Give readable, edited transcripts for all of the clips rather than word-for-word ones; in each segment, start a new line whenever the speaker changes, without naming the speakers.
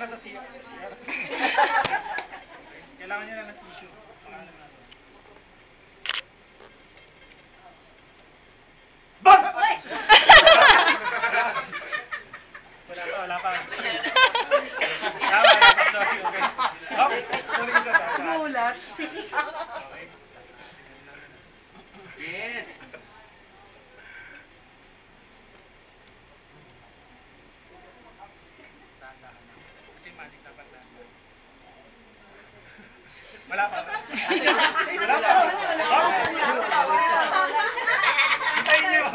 Ano sa siya? Kailangan niya lang ng tissue. Bang! Wala pa. Sorry, okay. Tuloy isa pa.
Mulat. Yes.
Kasi magic dapat na. Wala pa.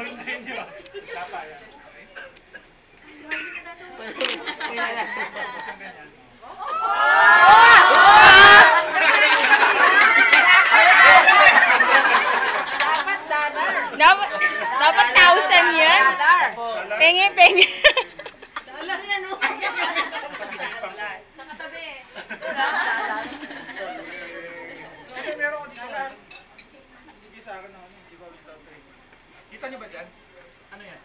Hintayin niyo. Wala pa yan.
Dapat 1,000 yan. Pengi.
Dollar yan, o. Sa katabi.
Meron ko dito sa... Sige sa akin na ano, di ba without trade. Kita niyo ba dyan? Ano yan?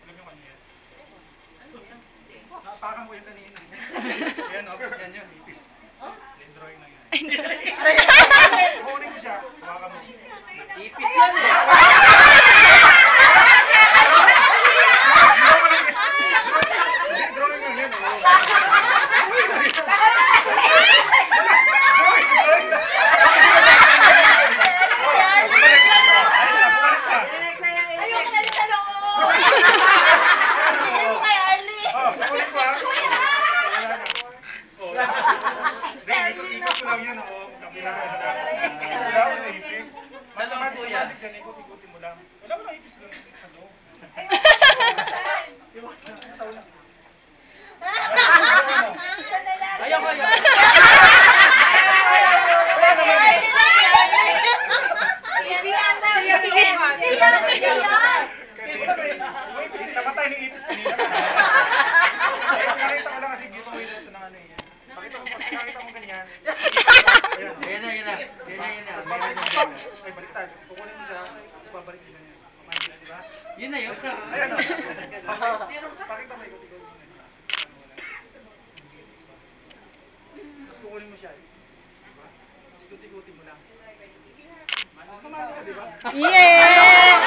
Alam niyo ano yan? Napakan ko yung kanina. Yan o, yan yun, ipis. Yung drawing na yan. Kukunin ko siya, hawakan mo.
Ipis yan eh.
Drawing na yan.
Ayoko na rin sa loob. Hindi ko kay Arlie.
Kukunin ko ha. Ikot ko lang yan. Wala ko na ipis. Magic yan, ikot-ikutin mo lang. Wala ko na ipis lang. Sa una.
Ayaw.
May ipis din, namatay ng ipis kanina. Nakita ko lang kasi dito may luto ng ano eh. Pakita mo ganyan.
Yan na.
Tapos babalik. Ay, baliktad. Kukunin mo siya, tapos babalik din na yan. Pamangkin, di ba?
Yun na yun.
Ayan o. Pakita mo ikot-ikot. Tapos kukunin mo siya. Diba? Ikot-ikutin mo lang. Pumasok ka, di ba?
Yeah!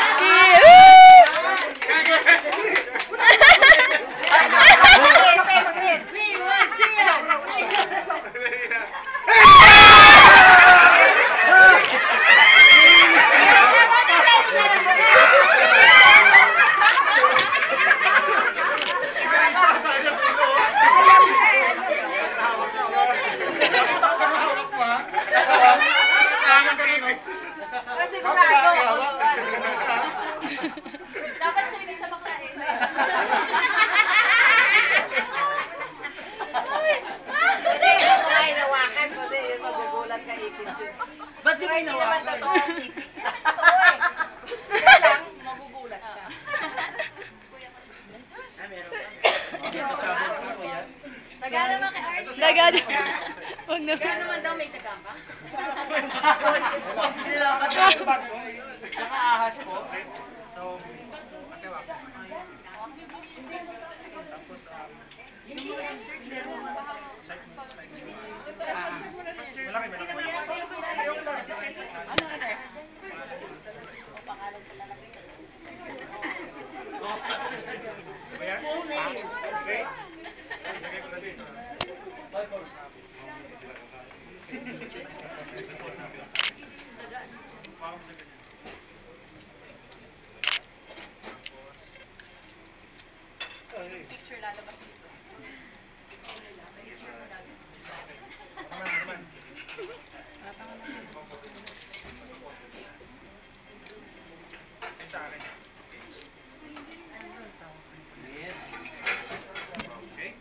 Sigurado. Dapat siya hindi siya maklain. Hindi, ako ay nawakan ko din. Magugulat ka ipis din.
Ba't di
Hindi naman
naman
totoo ang ipis. Totoo eh. Kaya lang, magugulat ka. Taga naman kay Arlie.
Tagad. Huwag na.
Kaya naman daw may taga ka.
Tsaka ahas po.
So, ate wak. Tapos, malaki ba na? Okay. Lagay ko na dito.
Picture lalabas dito.
Sa akin.
Yes.
Okay?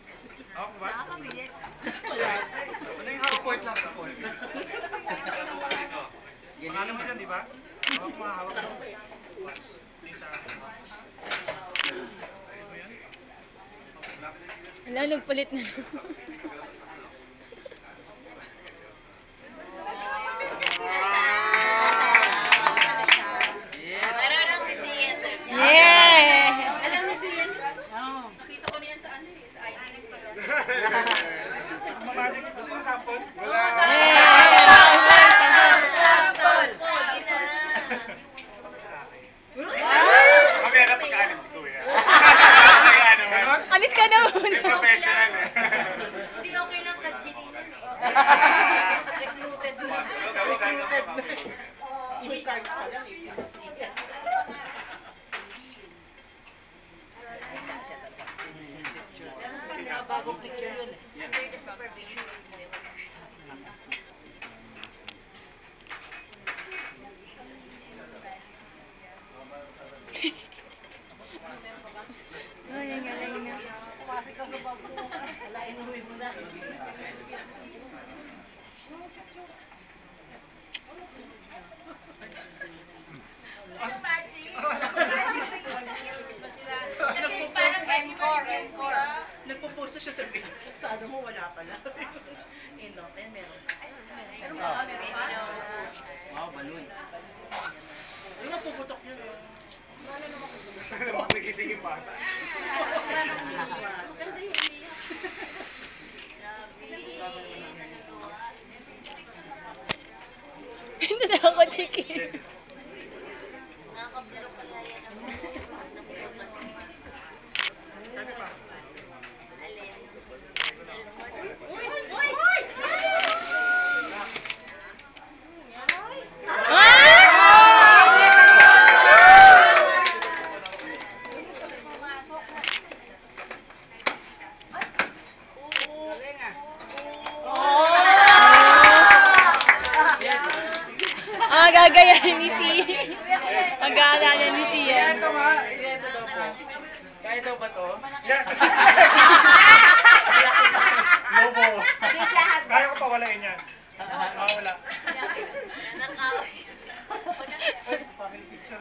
Ako ba?
Yes.
Ano yung hawak?
Support lang, support.
Pangalan mo dyan, di ba? Hawak mo, hawak mo. Tingin sa akin. Ayun mo yan?
Wala, nagpalit na.
Yes.
Marunong si Sian.
Yeah!
Alam mo si Sian? Nakita ko niyan sa ano eh, sa IG.
sample?
Mamaya na pagkaalis si Kuya. Kaya naman.
Alis ka na
May
muna.
professional eh.
Hindi okay lang kachininan. Recruited na. Ini-cards pa lang. Bagong picture yun eh. Under the supervision.
Ay, ang galing na.
Pumasok ka sa babo. Wala, inuwi mo na. Encore.
Nagpo-post na siya sa video. Sa ano mo, wala pala. Indo, eh, meron.
Wow, balloon.
Yung napuputok yun.
Nagising yung bata.
Maganda yun.
Ito na ako, Chiki. Gagayahin ni si. Mag-aalala ni si yan.
Ito nga, ito daw po. Kaya daw ba to?
Lobo.
Hindi siya hot.
Kaya ko pawalain yan. Wala.
Nanakaw.
Family picture.